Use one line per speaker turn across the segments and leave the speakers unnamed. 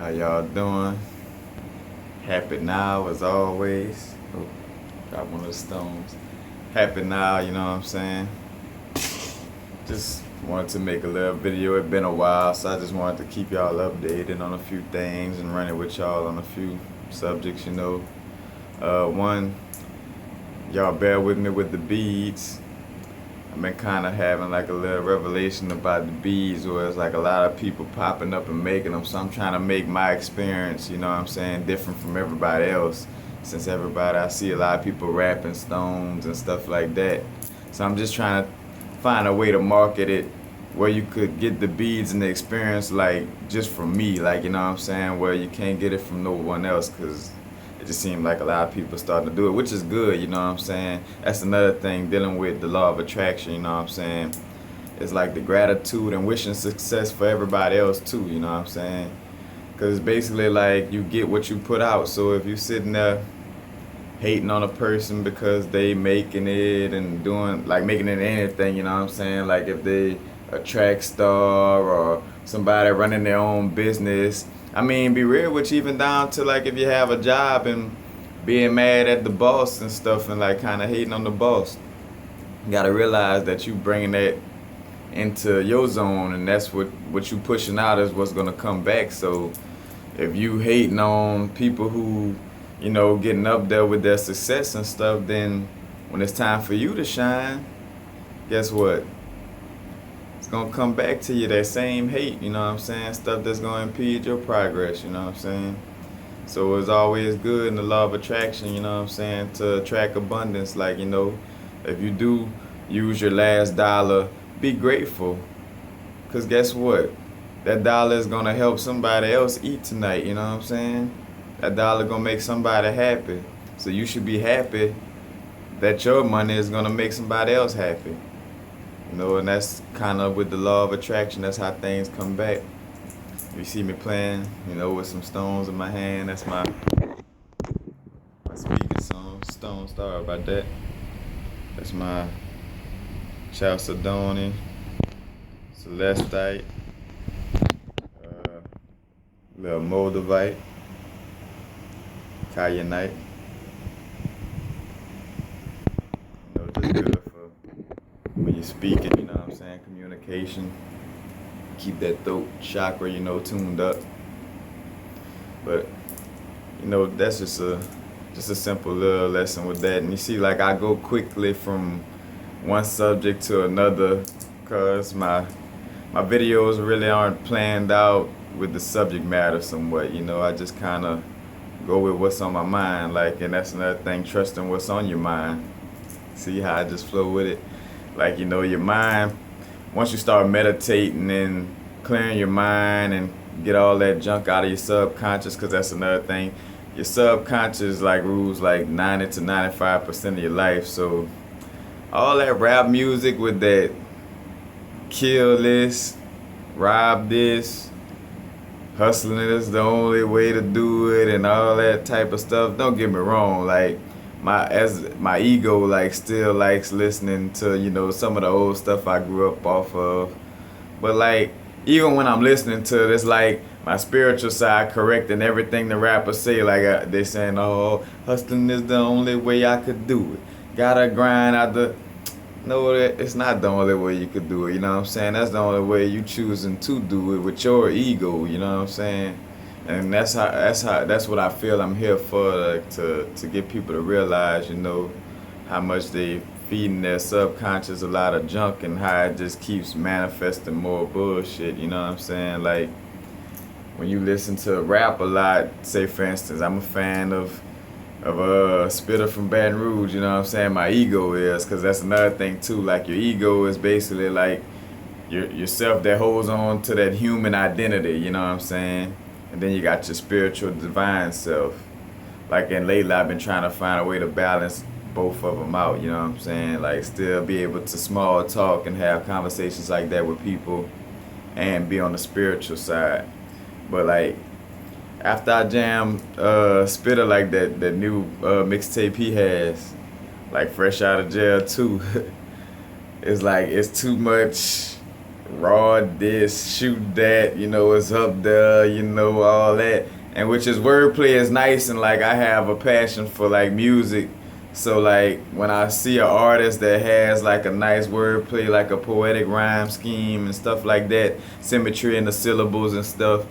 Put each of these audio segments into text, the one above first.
How y'all doing? Happy now as always. Oh, got one of the stones. Happy now, you know what I'm saying? Just wanted to make a little video. It's been a while, so I just wanted to keep y'all updated on a few things and running with y'all on a few subjects. One, y'all bear with me with the beads. I've been kind of having like a little revelation about the beads where it's like a lot of people popping up and making them. So I'm trying to make my experience, you know what I'm saying, different from everybody else. Since I see a lot of people wrapping stones and stuff like that. So I'm just trying to find a way to market it where you could get the beads and the experience like just from me, like, you know what I'm saying, where you can't get it from no one else, because it just seemed like a lot of people starting to do it, which is good, you know what I'm saying. That's another thing dealing with the law of attraction, you know what I'm saying. It's like the gratitude and wishing success for everybody else too, you know what I'm saying. Because basically like you get what you put out. So if you're sitting there hating on a person because they making it and doing like making it anything, you know what I'm saying, like if they a track star or somebody running their own business, I mean, be real with you, even down to like if you have a job and being mad at the boss and stuff and like kind of hating on the boss, you gotta realize that you bringing that into your zone, and that's what you pushing out is what's gonna come back. So if you hating on people who, getting up there with their success and stuff, then when it's time for you to shine, guess what? It's gonna come back to you, that same hate, you know what I'm saying? Stuff that's gonna impede your progress, you know what I'm saying? So it's always good in the law of attraction, you know what I'm saying, to attract abundance. Like, if you do use your last dollar, be grateful. Because guess what? That dollar is gonna help somebody else eat tonight, you know what I'm saying? That dollar gonna make somebody happy. So you should be happy that your money is gonna make somebody else happy. And that's kind of with the law of attraction, that's how things come back. You see me playing, with some stones in my hand. That's my speaking stone. Sorry about that. That's my Chalcedony, Celestite, little Moldavite, Kyanite. Just good for when you're speaking, you know what I'm saying, communication. Keep that throat chakra, tuned up. But that's just a simple little lesson with that. And you see, like I go quickly from one subject to another, cause my videos really aren't planned out with the subject matter somewhat. I just kind of go with what's on my mind, like, and that's another thing, trusting what's on your mind. See how I just flow with it, like, your mind. Once you start meditating and clearing your mind and get all that junk out of your subconscious, because that's another thing. Your subconscious like rules like 90 to 95% of your life. So all that rap music with that kill this, rob this, hustling is the only way to do it, and all that type of stuff. Don't get me wrong, like my ego like still likes listening to some of the old stuff I grew up off of, but like even when I'm listening to it, it's like my spiritual side correcting everything the rappers say. Like they saying, "Oh, hustling is the only way I could do it. Gotta grind out the." No, it's not the only way you could do it. You know what I'm saying? That's the only way you choosing to do it with your ego. You know what I'm saying? And that's what I feel I'm here for, like, to get people to realize, how much they feeding their subconscious a lot of junk, and how it just keeps manifesting more bullshit. You know what I'm saying? Like when you listen to rap a lot, say for instance, I'm a fan of Spitter from Baton Rouge, you know what I'm saying? My ego is, because that's another thing too. Like your ego is basically like yourself that holds on to that human identity, you know what I'm saying? And then you got your spiritual divine self. Like, and lately I've been trying to find a way to balance both of them out, you know what I'm saying? Like still be able to small talk and have conversations like that with people and be on the spiritual side. But like after I jam Spitter, like that new mixtape he has, like Fresh Out of Jail too, it's like it's too much raw this, shoot that, it's up there, all that. And which is wordplay is nice, and like I have a passion for like music. So like when I see an artist that has like a nice wordplay, like a poetic rhyme scheme and stuff like that, symmetry in the syllables and stuff,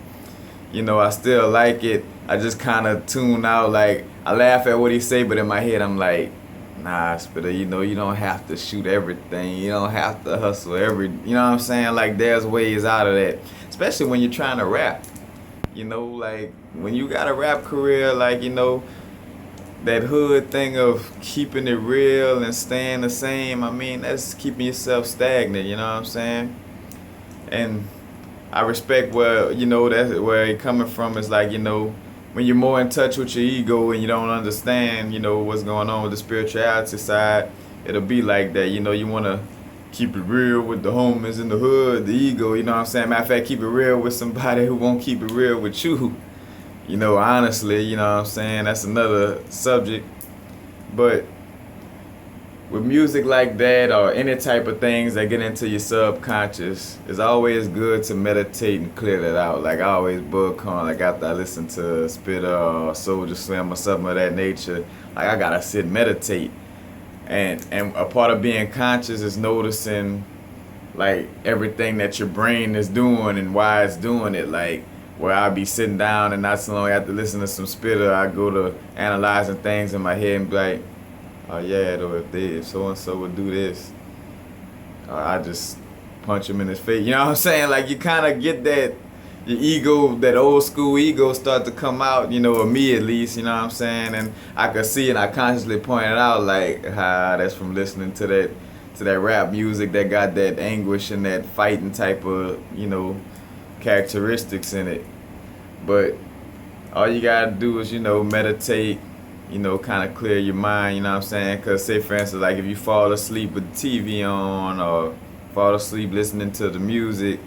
I still like it. I just kind of tune out. Like I laugh at what he say, but in my head I'm like, nah, Spitter, you don't have to shoot everything. You don't have to hustle you know what I'm saying? Like there's ways out of that, especially when you're trying to rap. Like when you got a rap career, like that hood thing of keeping it real and staying the same. I mean, that's keeping yourself stagnant. You know what I'm saying? And I respect where that's where it coming from. Is like when you're more in touch with your ego and you don't understand what's going on with the spirituality side, it'll be like that. You want to keep it real with the homies in the hood, the ego. You know what I'm saying? Matter of fact, keep it real with somebody who won't keep it real with you. Honestly, you know what I'm saying? That's another subject. But with music like that or any type of things that get into your subconscious, it's always good to meditate and clear that out. Like I always book on, like after I listen to Spitter or Soldier Slim or something of that nature, like I gotta sit and meditate. And a part of being conscious is noticing like everything that your brain is doing and why it's doing it. Like where I'll be sitting down and not so long after listening to some Spitter, I go to analyzing things in my head and be like, oh yeah, though if so and so would do this, I just punch him in his face. You know what I'm saying? Like you kind of get that your ego, that old school ego, start to come out. Of me at least. You know what I'm saying? And I could see and I consciously pointed out like, that's from listening to that rap music that got that anguish and that fighting type of characteristics in it. But all you gotta do is meditate. Kind of clear your mind, you know what I'm saying? Because say, for instance, like if you fall asleep with the TV on or fall asleep listening to the music,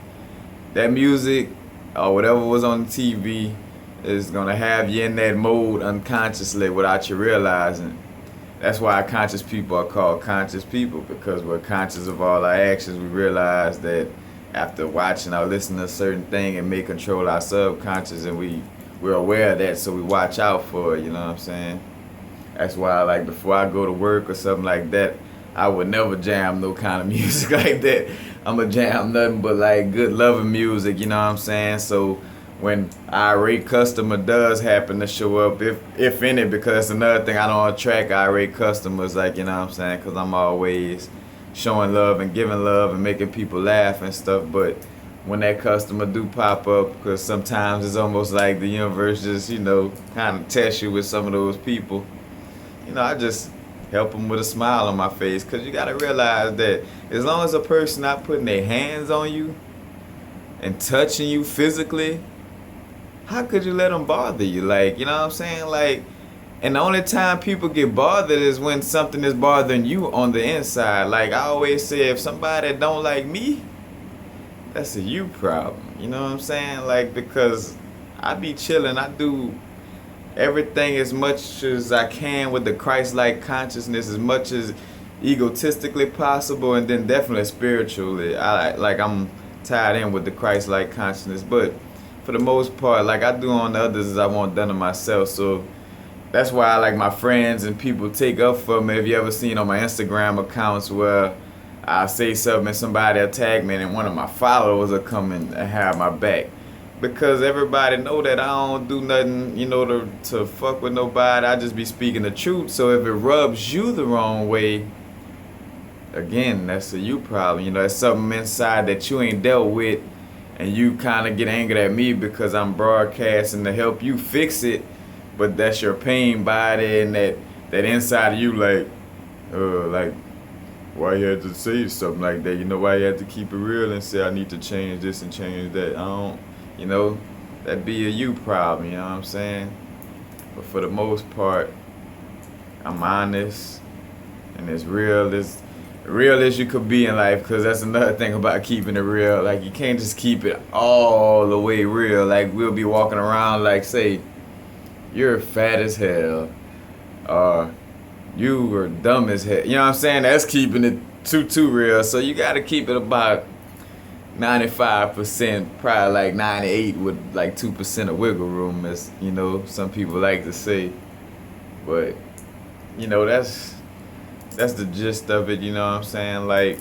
that music or whatever was on the TV is going to have you in that mode unconsciously without you realizing. That's why conscious people are called conscious people, because we're conscious of all our actions. We realize that after watching or listening to a certain thing, it may control our subconscious, and we're aware of that, so we watch out for it, you know what I'm saying? That's why, like, before I go to work or something like that, I would never jam no kind of music like that. I'm going to jam nothing but, like, good loving music, you know what I'm saying? So when irate customer does happen to show up, if any, because that's another thing, I don't attract irate customers, like, you know what I'm saying? Because I'm always showing love and giving love and making people laugh and stuff. But when that customer do pop up, because sometimes it's almost like the universe just, kind of tests you with some of those people. I just help them with a smile on my face, because you got to realize that as long as a person not putting their hands on you and touching you physically, how could you let them bother you? Like, you know what I'm saying? Like, and the only time people get bothered is when something is bothering you on the inside. Like I always say, if somebody don't like me, that's a you problem. You know what I'm saying? Like, because I be chilling, I do everything as much as I can with the Christ-like consciousness, as much as egotistically possible, and then definitely spiritually. I'm tied in with the Christ-like consciousness, but for the most part, like I do on the others as I want done to myself. So that's why I like my friends and people take up for me. If you ever seen on my Instagram accounts where I say something and somebody will tag me and one of my followers will come and have my back. Because everybody know that I don't do nothing, to fuck with nobody. I just be speaking the truth. So if it rubs you the wrong way, again, that's a you problem. That's something inside that you ain't dealt with, and you kind of get angry at me because I'm broadcasting to help you fix it. But that's your pain body, and that inside of you, like, why you had to say something like that? Why you had to keep it real and say I need to change this and change that? I don't. That'd be a you problem, you know what I'm saying? But for the most part, I'm honest and as real as you could be in life, because that's another thing about keeping it real. Like, you can't just keep it all the way real. Like, we'll be walking around like, say, you're fat as hell, or you were dumb as hell. You know what I'm saying? That's keeping it too real. So you got to keep it about 95%, probably like 98 with like 2% of wiggle room, as you know, some people like to say. But you know, that's the gist of it, you know what I'm saying? Like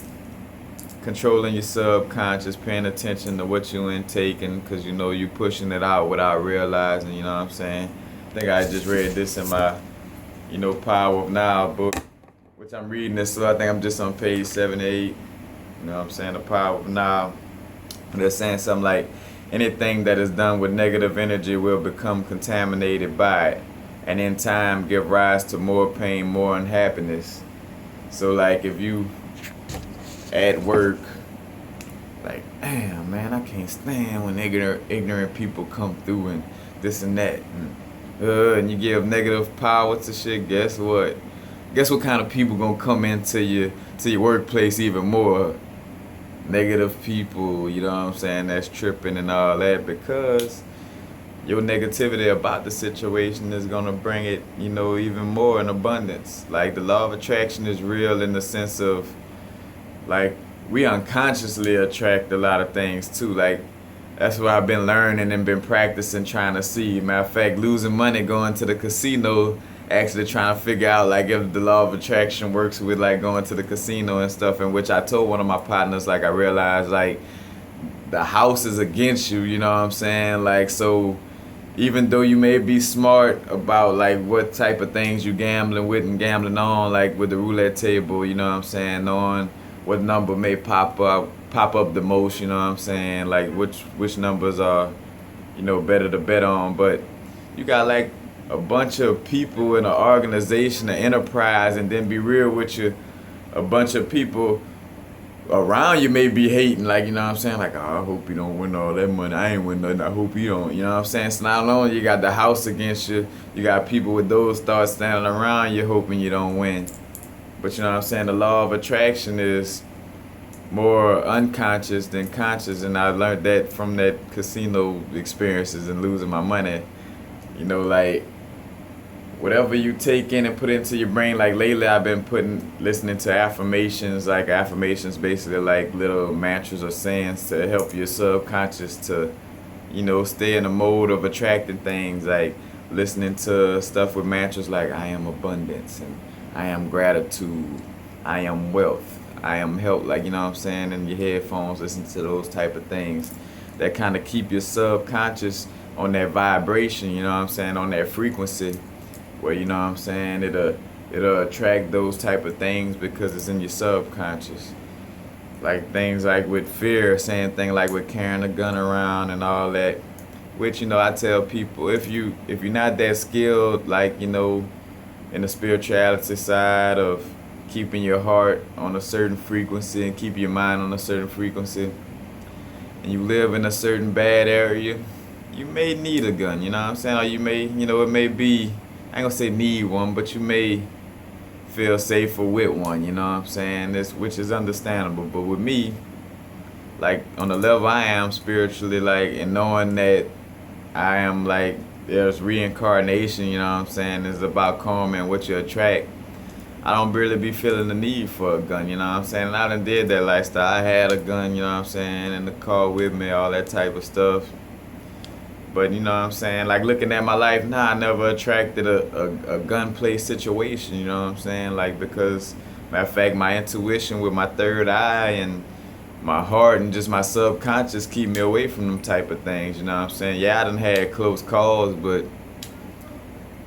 controlling your subconscious, paying attention to what you intaking, because you know you pushing it out without realizing, you know what I'm saying? I think I just read this in my, Power of Now book, which I'm reading this, so I think I'm just on page 78. You know what I'm saying? The Power of Now. And they're saying something like, anything that is done with negative energy will become contaminated by it, and in time give rise to more pain, more unhappiness. So like if you at work, like, damn man, I can't stand when ignorant people come through and this and that, and you give negative power to shit. Guess what? Guess what kind of people gonna come into your workplace even more? Negative people, you know what I'm saying, that's tripping and all that, because your negativity about the situation is gonna bring it, even more in abundance. Like the law of attraction is real in the sense of, like, we unconsciously attract a lot of things too. Like that's what I've been learning and been practicing, trying to see. Matter of fact, losing money going to the casino, actually trying to figure out like if the law of attraction works with like going to the casino and stuff, in which I told one of my partners, like, I realized like the house is against you, you know what I'm saying? Like, so even though you may be smart about like what type of things you gambling with and gambling on, like with the roulette table, you know what I'm saying, knowing what number may pop up the most, you know what I'm saying, like which numbers are, better to bet on. But you got like a bunch of people in an organization, an enterprise, and then be real with you, a bunch of people around you may be hating, like, you know what I'm saying, like, oh, I hope you don't win all that money, I ain't win nothing, I hope you don't, you know what I'm saying? So not only you got the house against you, you got people with those thoughts standing around you hoping you don't win. But you know what I'm saying, the law of attraction is more unconscious than conscious, and I learned that from that casino experiences and losing my money. Like whatever you take in and put into your brain, like lately I've been listening to affirmations, like affirmations basically like little mantras or sayings to help your subconscious to, stay in the mode of attracting things, like listening to stuff with mantras like I am abundance and I am gratitude, I am wealth, I am health, like, you know what I'm saying, in your headphones, listen to those type of things that kind of keep your subconscious on that vibration, you know what I'm saying, on that frequency, where, you know what I'm saying, it'll attract those type of things because it's in your subconscious. Like things like with fear, same thing like with carrying a gun around and all that, which, I tell people, if you're not that skilled, like, in the spirituality side of keeping your heart on a certain frequency and keep your mind on a certain frequency, and you live in a certain bad area, you may need a gun, you know what I'm saying? Or you may, it may be, I ain't gonna say need one, but you may feel safer with one, you know what I'm saying? Which is understandable. But with me, like on the level I am spiritually, like, and knowing that I am like, there's reincarnation, you know what I'm saying? It's about karma and what you attract. I don't really be feeling the need for a gun, you know what I'm saying? And I done did that lifestyle. I had a gun, you know what I'm saying, in the car with me, all that type of stuff. But you know what I'm saying, like looking at my life now, I never attracted a gunplay situation, you know what I'm saying? Like, because, matter of fact, my intuition with my third eye and my heart and just my subconscious keep me away from them type of things, you know what I'm saying? Yeah, I done had close calls, but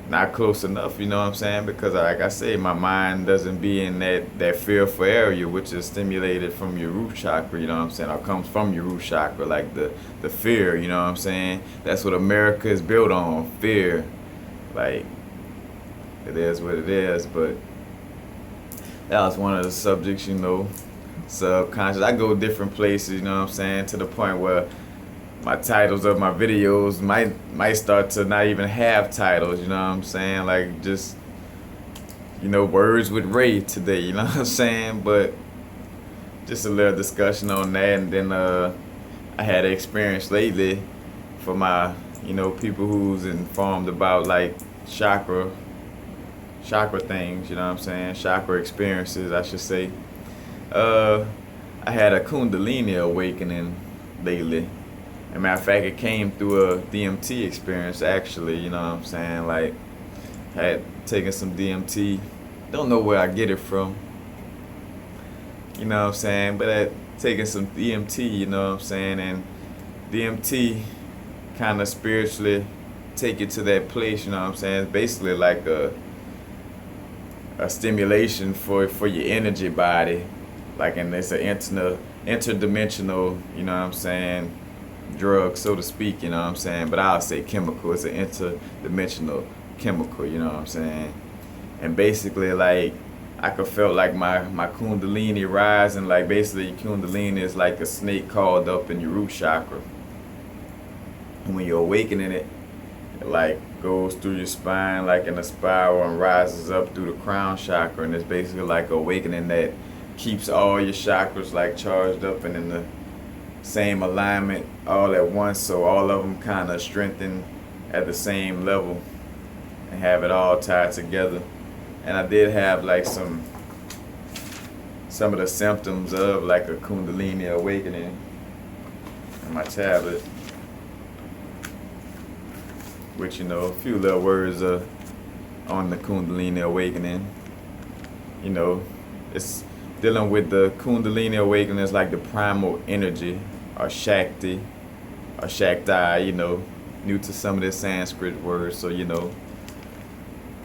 not close enough, you know what I'm saying? Because like I say, my mind doesn't be in that fearful area, which is stimulated from your root chakra, you know what I'm saying? Or comes from your root chakra, like the fear, you know what I'm saying? That's what America is built on, fear. Like, it is what it is, but that was one of the subjects, subconscious. I go different places, you know what I'm saying? To the point where my titles of my videos might start to not even have titles, you know what I'm saying? Like just, words with Ray today, you know what I'm saying? But just a little discussion on that. And then I had an experience lately for my, people who's informed about like chakra things, you know what I'm saying? Chakra experiences, I should say. I I had a Kundalini awakening lately. As a matter of fact, it came through a DMT experience, actually, you know what I'm saying? Like, had taken some DMT. Don't know where I get it from, you know what I'm saying? But I had taken some DMT, you know what I'm saying? And DMT kind of spiritually take you to that place, you know what I'm saying? It's basically like a stimulation for your energy body, like, and it's an interdimensional, you know what I'm saying, drug, so to speak, you know what I'm saying, but I'll say chemical. It's an interdimensional chemical, you know what I'm saying. And basically, like, I could feel like my Kundalini rising. Like, basically Kundalini is like a snake called up in your root chakra, and when you're awakening it, like goes through your spine like in a spiral and rises up through the crown chakra, and it's basically like awakening that keeps all your chakras like charged up and in the same alignment all at once, so all of them kind of strengthen at the same level and have it all tied together. And I did have like some of the symptoms of like a Kundalini awakening in my tablet, which, you know, a few little words on the Kundalini awakening. You know, it's dealing with the Kundalini awakening is like the primal energy, or Shakti, or Shakti, you know, new to some of the Sanskrit words, so, you know.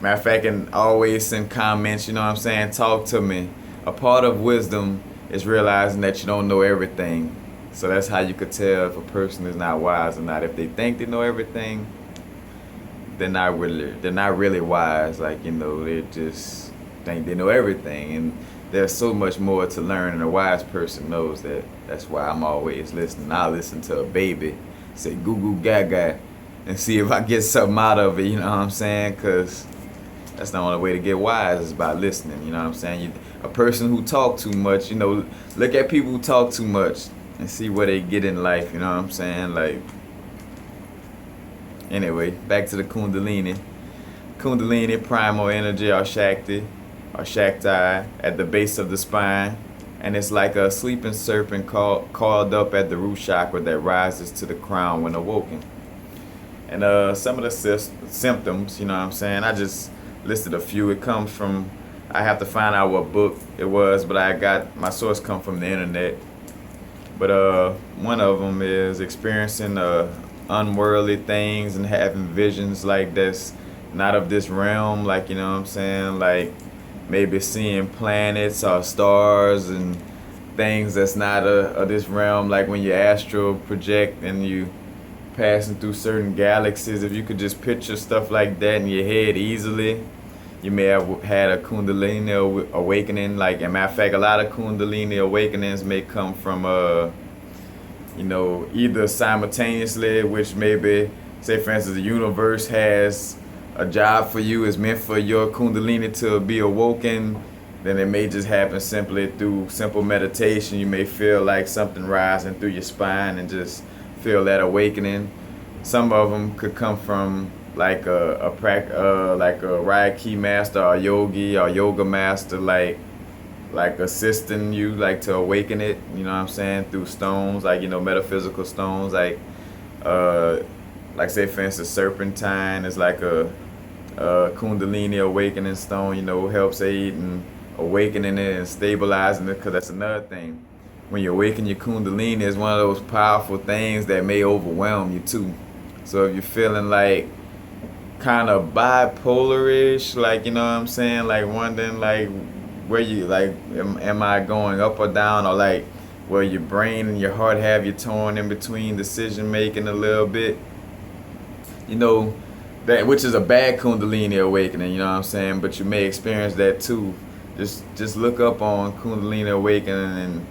Matter of fact, and always send comments, you know what I'm saying, talk to me. A part of wisdom is realizing that you don't know everything. So that's how you could tell if a person is not wise or not. If they think they know everything, they're not really wise. Like, you know, they just think they know everything, and there's so much more to learn, and a wise person knows that. That's why I'm always listening. I listen to a baby say goo goo gaga and see if I get something out of it, you know what I'm saying? Because that's the only way to get wise, is by listening, you know what I'm saying? A person who talk too much, you know, look at people who talk too much and see where they get in life, you know what I'm saying? Like, anyway, back to the Kundalini. Kundalini, primal energy, or Shakti at the base of the spine. And it's like a sleeping serpent coiled up at the root chakra that rises to the crown when awoken. And some of the symptoms, you know what I'm saying, I just listed a few. It comes from, I have to find out what book it was, but I got, my source come from the internet. But one of them is experiencing unworldly things and having visions like that's not of this realm, like, you know what I'm saying, like maybe seeing planets or stars and things that's not of this realm, like when you astral project and you passing through certain galaxies. If you could just picture stuff like that in your head easily, you may have had a Kundalini awakening. Like, as a matter of fact, a lot of Kundalini awakenings may come from you know, either simultaneously, which maybe, say for instance, the universe has a job for you, is meant for your Kundalini to be awoken. Then it may just happen simply through simple meditation. You may feel like something rising through your spine and just feel that awakening. Some of them could come from like a Reiki master, or yogi or yoga master, like assisting you like to awaken it, you know what I'm saying, through stones, like, you know, metaphysical stones, like say for instance serpentine is like a Kundalini awakening stone, you know, helps aid in awakening it and stabilizing it, because that's another thing. When you awaken your Kundalini, it's one of those powerful things that may overwhelm you too. So if you're feeling like kind of bipolarish, like, you know what I'm saying, like wondering like where you, like, am I going up or down, or like where your brain and your heart have you torn in between decision making a little bit, you know, that, which is a bad Kundalini awakening, you know what I'm saying, but you may experience that too. Just look up on Kundalini awakening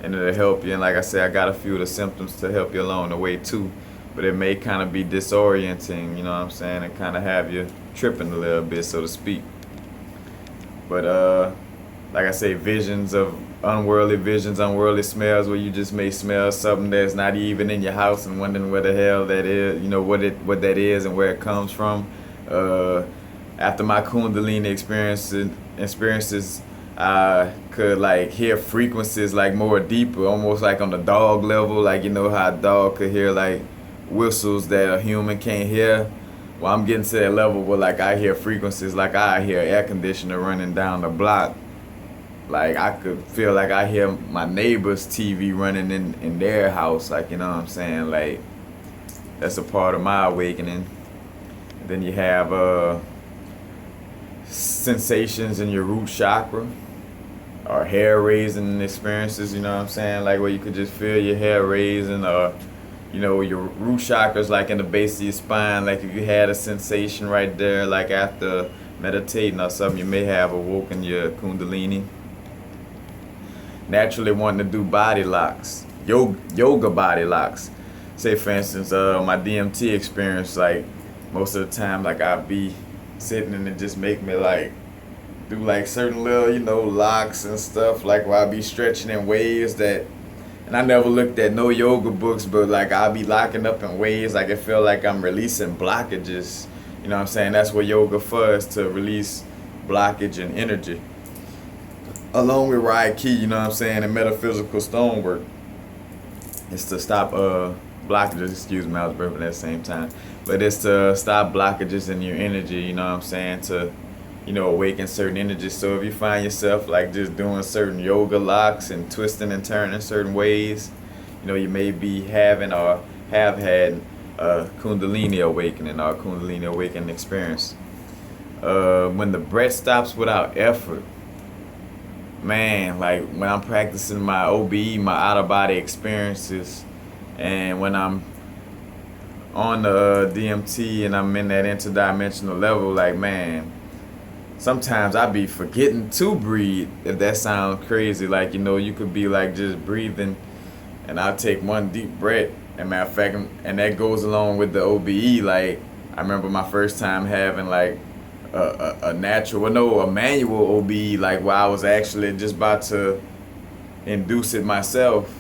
and it'll help you. And like I said, I got a few of the symptoms to help you along the way too, but it may kind of be disorienting, you know what I'm saying, and kind of have you tripping a little bit, so to speak. But like I say, visions of unworldly visions, unworldly smells, where you just may smell something that's not even in your house and wondering where the hell that is, you know, what that is and where it comes from. After my Kundalini experiences, I could like hear frequencies like more deeper, almost like on the dog level, like you know how a dog could hear like whistles that a human can't hear. Well, I'm getting to that level where like I hear frequencies like I hear air conditioner running down the block. Like I could feel like I hear my neighbor's TV running in their house, like you know what I'm saying? Like that's a part of my awakening. Then you have sensations in your root chakra or hair raising experiences, you know what I'm saying? Like where you could just feel your hair raising, or you know, your root chakras like in the base of your spine, like if you had a sensation right there, like after meditating or something, you may have awoken your Kundalini. Naturally wanting to do body locks, yoga body locks. Say for instance, my DMT experience, like most of the time, like I'd be sitting and it just make me like do like certain little, you know, locks and stuff, like where I'd be stretching in ways that, and I never looked at no yoga books, but like I'll be locking up in ways like it feel like I'm releasing blockages. You know what I'm saying? That's what yoga for, is to release blockage and energy. Along with Reiki, you know what I'm saying, and metaphysical stonework. It's to stop blockages, excuse me, I was burping at the same time. But it's to stop blockages in your energy, you know what I'm saying, to, you know, awaken certain energies. So if you find yourself like just doing certain yoga locks and twisting and turning certain ways, you know, you may be having or have had a Kundalini awakening or a Kundalini awakening experience. When the breath stops without effort, man, like when I'm practicing my OBE, my out of body experiences, and when I'm on the DMT and I'm in that interdimensional level, like man, sometimes I be forgetting to breathe, if that sounds crazy. Like, you know, you could be like just breathing and I'll take one deep breath. And matter of fact, and that goes along with the OBE. Like, I remember my first time having like a natural, well, no, a manual OBE, like where I was actually just about to induce it myself.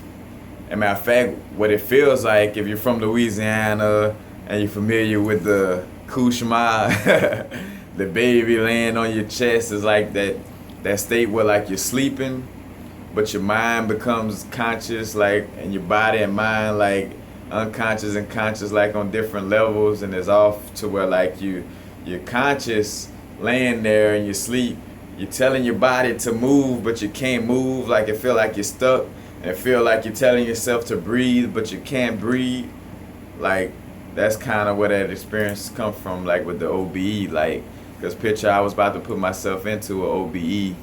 And matter of fact, what it feels like, if you're from Louisiana and you're familiar with the Kushma, the baby laying on your chest, is like that state where like you're sleeping, but your mind becomes conscious, like, and your body and mind like unconscious and conscious, like on different levels, and it's off to where like you're conscious laying there in your sleep. You're telling your body to move, but you can't move. Like it feel like you're stuck, and it feel like you're telling yourself to breathe, but you can't breathe. Like that's kind of where that experience come from, like with the OBE. Like, because picture I was about to put myself into an OBE,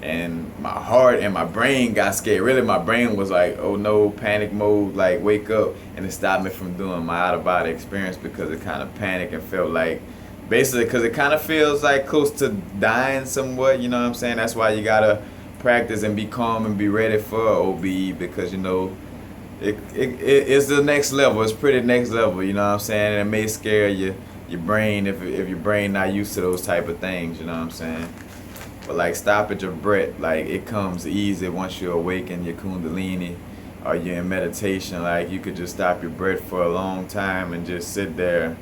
and my heart and my brain got scared. Really, my brain was like, oh no, panic mode, like wake up. And it stopped me from doing my out of body experience because it kind of panicked and felt like, basically, because it kind of feels like close to dying somewhat, you know what I'm saying? That's why you gotta practice and be calm and be ready for OBE, because, you know, it's the next level. It's pretty next level, you know what I'm saying? And it may scare your brain if your brain not used to those type of things, you know what I'm saying? But like stoppage of breath, like it comes easy once you awaken your Kundalini or you're in meditation. Like you could just stop your breath for a long time and just sit there,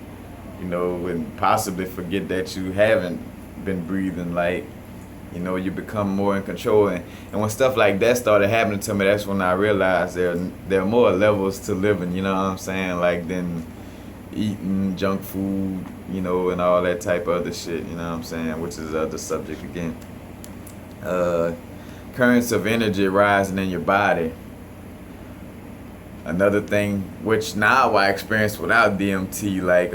you know, and possibly forget that you haven't been breathing. Like, you know, you become more in control. And when stuff like that started happening to me, that's when I realized there are more levels to living, you know what I'm saying, like than eating junk food, you know, and all that type of other shit, you know what I'm saying, which is the other subject again. Currents of energy rising in your body. Another thing, which now I experience without DMT, like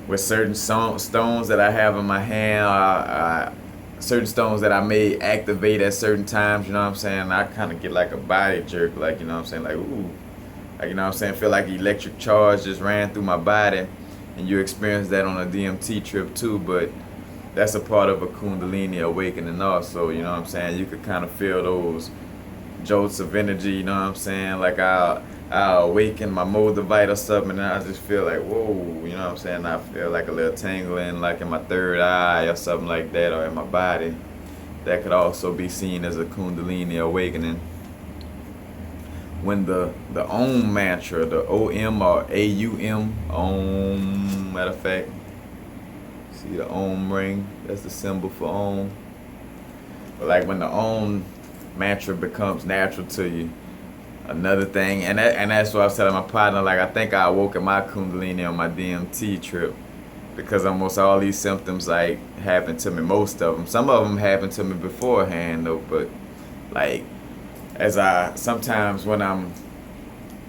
with certain stones that I have in my hand, certain stones that I may activate at certain times, you know what I'm saying, I kind of get like a body jerk, like, you know what I'm saying, like, ooh, like, you know what I'm saying, feel like electric charge just ran through my body, and you experience that on a DMT trip too, but that's a part of a Kundalini awakening also, you know what I'm saying, you could kind of feel those jolts of energy, you know what I'm saying, like I'll awaken my moldavite or something, and I just feel like, whoa, you know what I'm saying, I feel like a little tingling, like in my third eye or something like that, or in my body. That could also be seen as a Kundalini awakening. When the Om mantra, the O-M or A-U-M, Om, matter of fact, see the Om ring, that's the symbol for Om. But like when the Om mantra becomes natural to you, another thing, and that's what I was telling my partner. Like I think I awoke in my Kundalini on my DMT trip because almost all these symptoms like happened to me. Most of them, some of them happened to me beforehand though. But like as I sometimes when I'm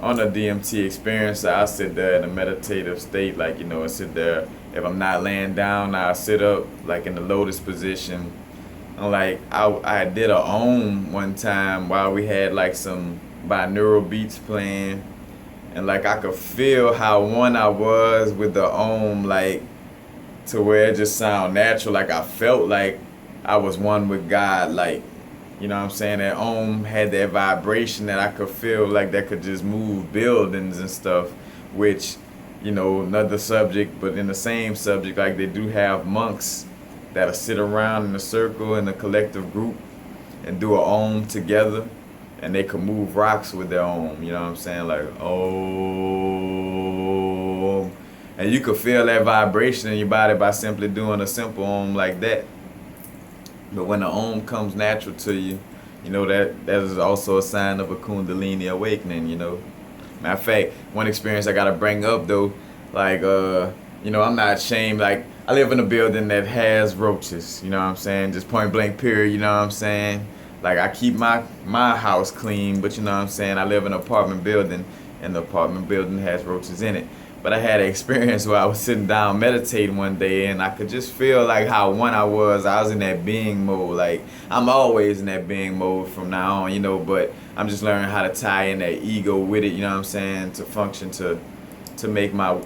on a DMT experience, I sit there in a meditative state, like I sit there. If I'm not laying down, I sit up like in the lotus position. And like I did a Om one time while we had like some binaural beats playing, and like I could feel how one I was with the Om, like to where it just sound natural. Like I felt like I was one with God, like you know what I'm saying? That Om had that vibration that I could feel like that could just move buildings and stuff, which, another subject, but in the same subject, like they do have monks that'll sit around in a circle in a collective group and do a Om together, and they could move rocks with their Om, you know what I'm saying? Like, Om. And you could feel that vibration in your body by simply doing a simple Om like that. But when the Om comes natural to you, that is also a sign of a Kundalini awakening, Matter of fact, one experience I gotta bring up though, like I'm not ashamed, like I live in a building that has roaches, you know what I'm saying? Just point blank period, you know what I'm saying? Like I keep my house clean, but you know what I'm saying, I live in an apartment building and the apartment building has roaches in it. But I had an experience where I was sitting down meditating one day and I could just feel like how one I was in that being mode. Like I'm always in that being mode from now on, but I'm just learning how to tie in that ego with it, you know what I'm saying, to function, to make my,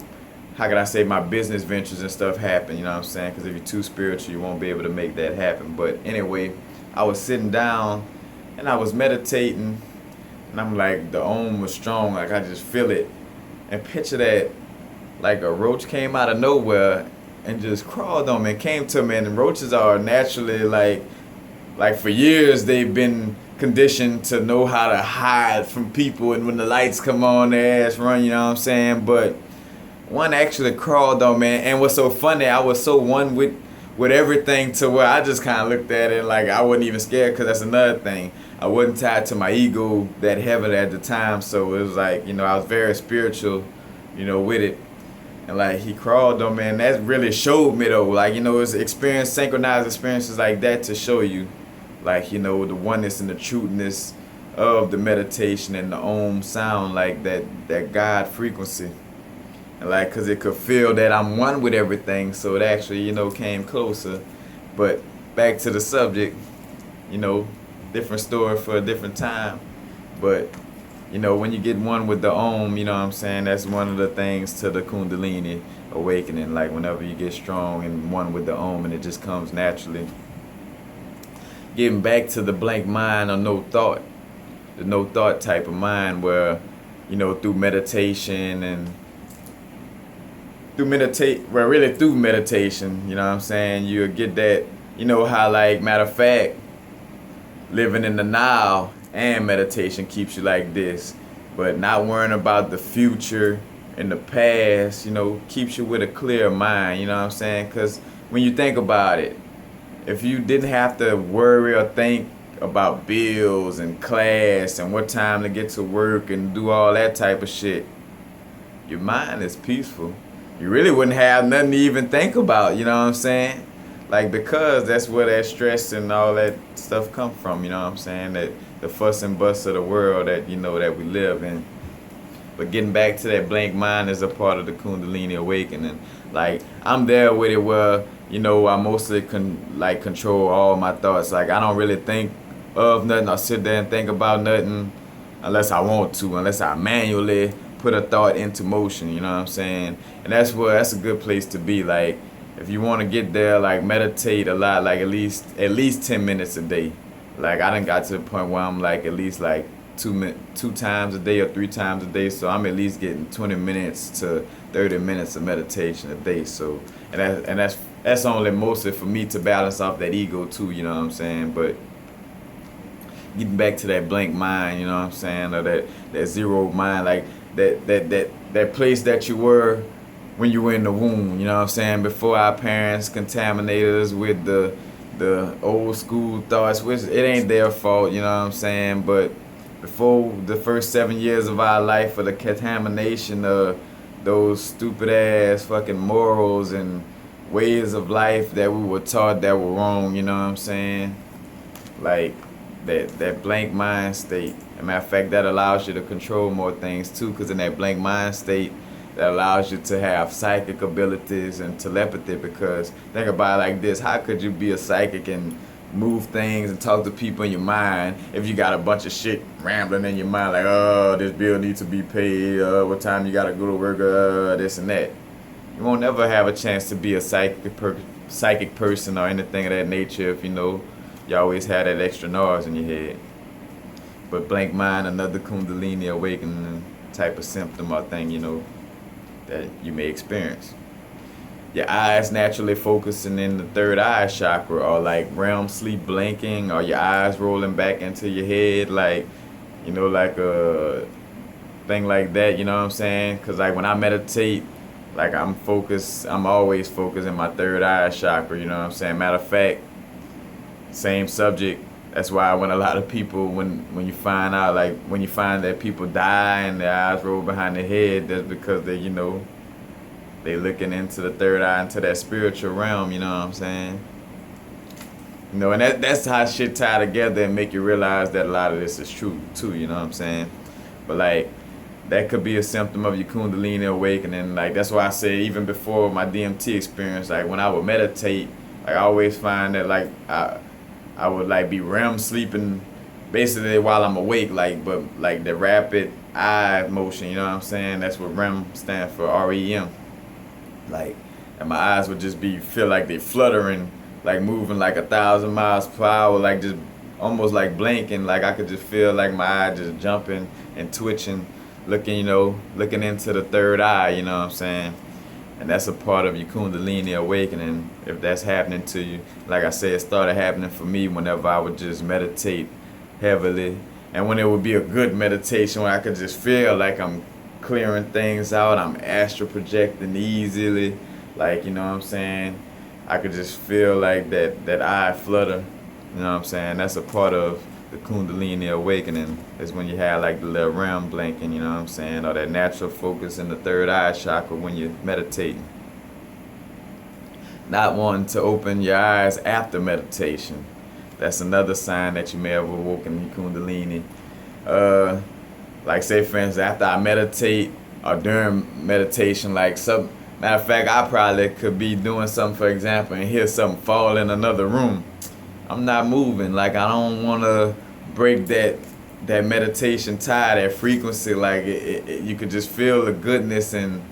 how could I say, my business ventures and stuff happen, you know what I'm saying, because if you're too spiritual, you won't be able to make that happen. But anyway, I was sitting down and I was meditating and I'm like, the Om was strong, like I just feel it. And picture that, like a roach came out of nowhere and just crawled on me and came to me. And roaches are naturally like for years they've been conditioned to know how to hide from people, and when the lights come on their ass run, you know what I'm saying? But one actually crawled on me, and what's so funny, I was so one with everything to where I just kind of looked at it like I wasn't even scared, because that's another thing. I wasn't tied to my ego that heavily at the time, so it was like, I was very spiritual, with it. And like he crawled on me, and that really showed me though, like it's synchronized experiences like that to show you, like the oneness and the truthness of the meditation and the Om sound, like that God frequency, and like because it could feel that I'm one with everything, so it actually came closer. But back to the subject, different story for a different time, but. When you get one with the Om, you know what I'm saying, that's one of the things to the Kundalini awakening. Like whenever you get strong and one with the Om, and it just comes naturally. Getting back to the blank mind or no thought, the no thought type of mind where, through meditation and through meditation, you know what I'm saying, you'll get that, how like, matter of fact, living in the now and meditation keeps you like this, but not worrying about the future and the past, keeps you with a clear mind, you know what I'm saying? Because when you think about it, if you didn't have to worry or think about bills and class and what time to get to work and do all that type of shit, your mind is peaceful. You really wouldn't have nothing to even think about, you know what I'm saying? Like, because that's where that stress and all that stuff come from, you know what I'm saying? That the fuss and bust of the world that, that we live in. But getting back to that blank mind is a part of the Kundalini awakening. Like, I'm there with it where, I mostly control all my thoughts. Like, I don't really think of nothing or sit there and think about nothing unless I want to, unless I manually put a thought into motion, you know what I'm saying? And that's a good place to be. Like, if you want to get there, like meditate a lot, like at least 10 minutes a day. Like I done got to the point where I'm like at least like two times a day or 3 times a day. So I'm at least getting 20 minutes to 30 minutes of meditation a day. So and that's only mostly for me to balance off that ego too, you know what I'm saying? But getting back to that blank mind, you know what I'm saying, or that zero mind, like that place that you were when you were in the womb, you know what I'm saying, before our parents contaminated us with the the old school thoughts, which it ain't their fault, you know what I'm saying? But before the first 7 years of our life, for the contamination of those stupid ass fucking morals and ways of life that we were taught that were wrong, you know what I'm saying? Like that blank mind state. As a matter of fact, that allows you to control more things too, because in that blank mind state, that allows you to have psychic abilities and telepathy. Because think about it like this: how could you be a psychic and move things and talk to people in your mind if you got a bunch of shit rambling in your mind, like, oh, this bill needs to be paid, what time you gotta go to work, this and that? You won't ever have a chance to be a psychic person or anything of that nature if you always have that extra noise in your head. But blank mind, another Kundalini awakening type of symptom or thing, that you may experience. Your eyes naturally focusing in the third eye chakra, or like REM sleep blinking, or your eyes rolling back into your head, like, like a thing like that, you know what I'm saying? Because like when I meditate, like I'm always focused in my third eye chakra, you know what I'm saying? Matter of fact, same subject. That's why when a lot of people, when you find out, like when you find that people die and their eyes roll behind their head, that's because they looking into the third eye, into that spiritual realm, you know what I'm saying? And that's how shit tie together and make you realize that a lot of this is true too, you know what I'm saying? But like, that could be a symptom of your Kundalini awakening. Like, that's why I say, even before my DMT experience, like when I would meditate, like I always find that like I would like be REM sleeping basically while I'm awake, but like the rapid eye motion, you know what I'm saying? That's what REM stands for, REM. Like, and my eyes would just feel like they fluttering, like moving like 1,000 miles per hour, like just almost like blinking. Like I could just feel like my eye just jumping and twitching, looking into the third eye, you know what I'm saying? And that's a part of your Kundalini awakening. If that's happening to you, like I said, it started happening for me whenever I would just meditate heavily. And when it would be a good meditation where I could just feel like I'm clearing things out, I'm astral projecting easily, like, you know what I'm saying? I could just feel like that eye flutter, you know what I'm saying? That's a part of the Kundalini awakening, is when you have like the little REM blinking, you know what I'm saying? Or that natural focus in the third eye chakra when you're meditating. Not wanting to open your eyes after meditation. That's another sign that you may have awoken your Kundalini. Like say for instance, after I meditate or during meditation, like matter of fact, I probably could be doing something, for example, and hear something fall in another room. I'm not moving. Like I don't want to break that meditation tie, that frequency. Like you could just feel the goodness and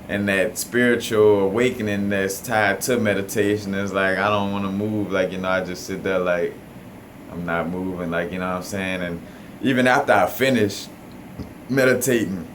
that spiritual awakening that's tied to meditation. It's like I don't want to move. Like I just sit there like I'm not moving. Like you know what I'm saying. And even after I finish meditating,